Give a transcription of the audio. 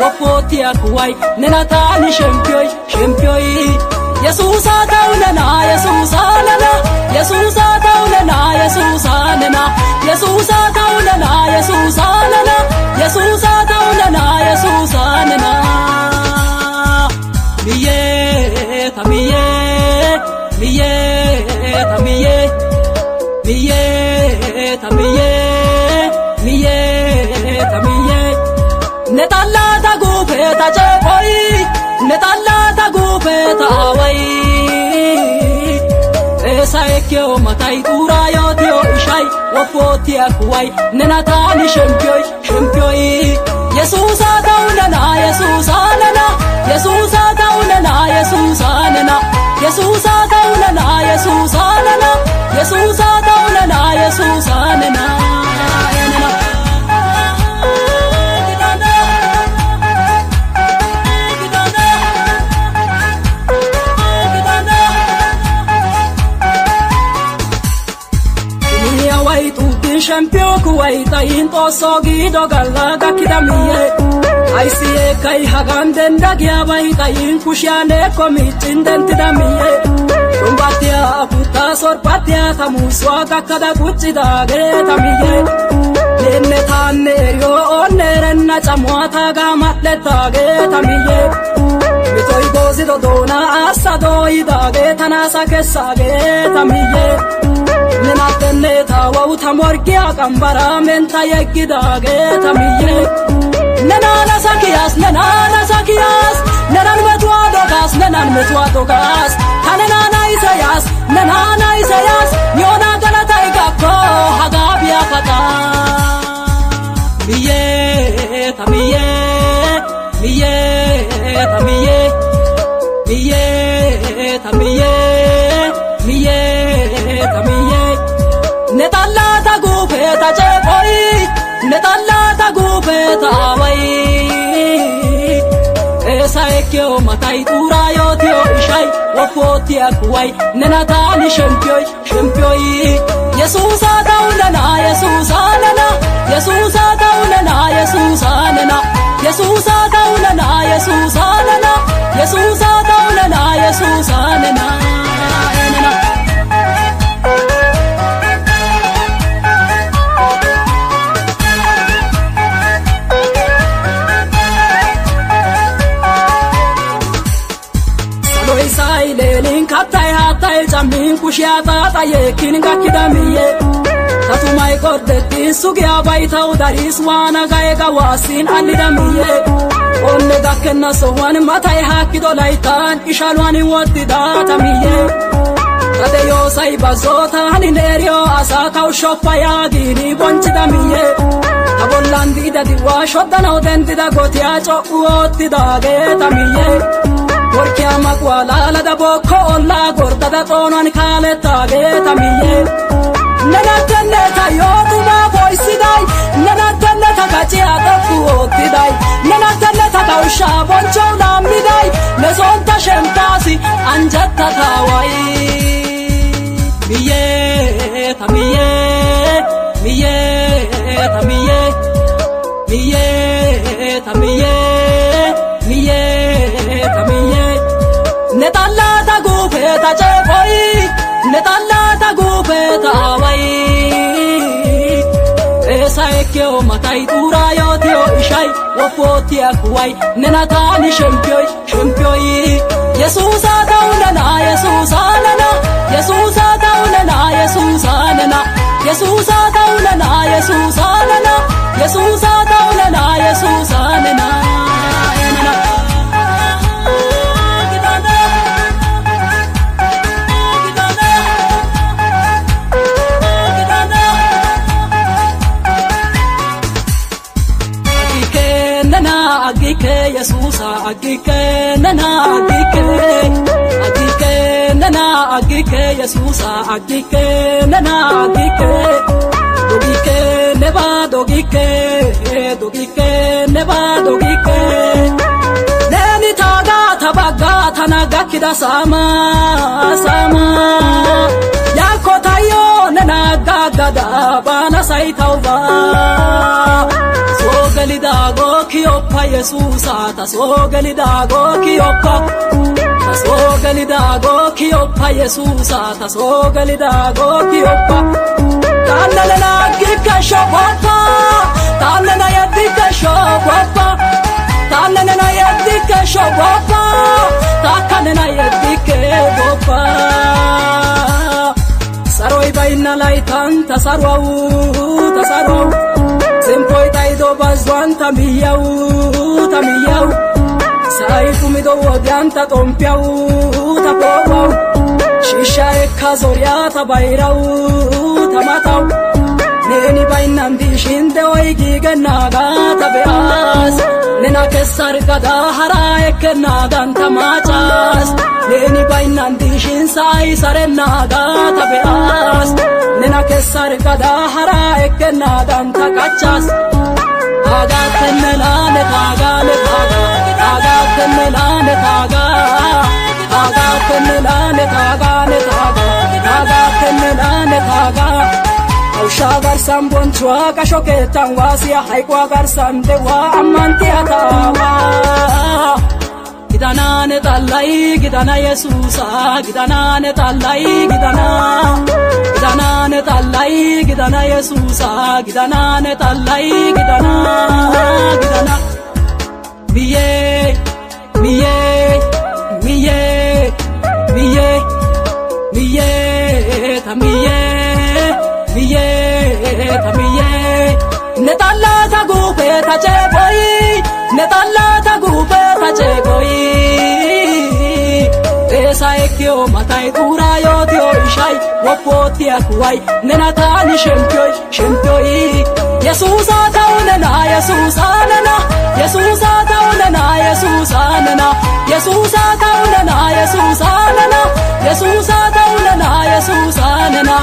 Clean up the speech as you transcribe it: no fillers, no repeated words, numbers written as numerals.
Wafotia kuwai nenatani shempioi Yesusa taunena Yesusa nena Yesusa taunena Yesusa nena Yesusa taunena Yesusa nena Yesusa taunena Yesusa nena Miye tamiye miye tamiye miye tamiye miye tamiye Netalla ta gufeta chekoi Netalla ta gufeta awai Esa ekyo matai tura yotio ishai Wafotia kuwai nenatani shempioi Yesusa taunena Yesusa nena Yesusa taunena Yesusa nena Yesusa taunena Yesusa nena Yesusa taunena Yesusa nena Shempio kuwaita into sogi dogalla gakidamiye Aisiye kai haganden dagya baita in kushane komichinden tidamiye Dumbatia puta sorpatia tamuswa gakada kuchida getamiye Nenne tannerio onnerenna chamwata gamatleta getamiye Mitoi gozi dodona asado idage tanasa kessa getamiye Nenatenne tawa utamorgia kambara menta yegidage tamiye Nenana sakias Nenan metwa dogas Tanenana isayas Nyona galata igakko hagabia kata Miye tamiye Miye tamiye Miye tamiye Miye tamiye Netalla ta gufeta chekoi Netalla ta gufeta awai Esa ekyo matai tura yotio ishai Wafotia kuwai nenatani shempioi Yesusa taunena Yesusa nena Yesusa taunena Yesusa nena Yesusa taunena Yesusa nena Yesusa taunena Yesusa nena Lelin katay hatay jamin kushiata tayekin gakidamiye Tatumay gordetti sugya baita udaris wana gaega wasin alidamiye Onne dakkenna sowan matay hakido laitan ishalwani wottidatamiye Tadeyo saibazota haninerio asakaw shoppaya gini bonchidamiye Tabollandi dadiwa shoddana udentida gotiya co'u wottidage Porkia makwala la da boko olla gorda da tonan kale tage tamiye Nena tenneta yotuma voisidai Nena tenneta kachia taku otidai Nena tenneta kausha boncho namidai Nesonta shempasi anjatta tawai Miye tamiye Miye tamiye Miye tamiye Miye tamiye Netalla ta gufeta chekoi Netalla ta gufeta awai Esa ekyo matai tura yotio ishai Wafotia kuwai nenatani shempioi Yesusa taunena Yesusa nena Yesusa taunena Yesusa nena Yesusa taunena Yesusa nena Yesusa taunena Yesusa nena Agike Yesusa agike nana agike Yesusa agike nana agike dogike neba dogike neni taga tabaga tanaga kida sama yako tayo nana gagada bana saitauba sogalidago kiyoppa Yesusa ta sogalidago kiyoppa sogalidago kiyoppa Yesusa ta sogalidago kiyoppa tanana agika shoppa tanana yadika shoppa tanana yadika shoppa takanana yadike goppa saroi baina laitan tasarwau sempoi taido bazwan tamiyau sai fumido odianta tompiau tapowau shisha ekazoria tabairau tamatau neni bainan dishinde oigi genaga tabeas nena kesar gada hara ekenagan tamachas neni bainan dishin sai sarenaga tabeas nena kesar gada hara ekenagan takachas aga tenelane taga aga tenelane taga aga tenelane taga Shagar sambon chua kashoke tangwasia haikwa garsan dewa amanti atawa gidanane talai gidana Yesusa gidanane talai gidanane talai gidana Yesusa gidanane talai gidana miye tamiye tamiye netalla tagupe tacheboy netalla tagupe tacheboy esa ekyo matai turayo tio ishai wopoti akwai nenatani shempioy Yesusa taunena Yesusa nana Yesusa taunena Yesusa nana Yesusa taunena Yesusa nana Yesusa taunena Yesusa nana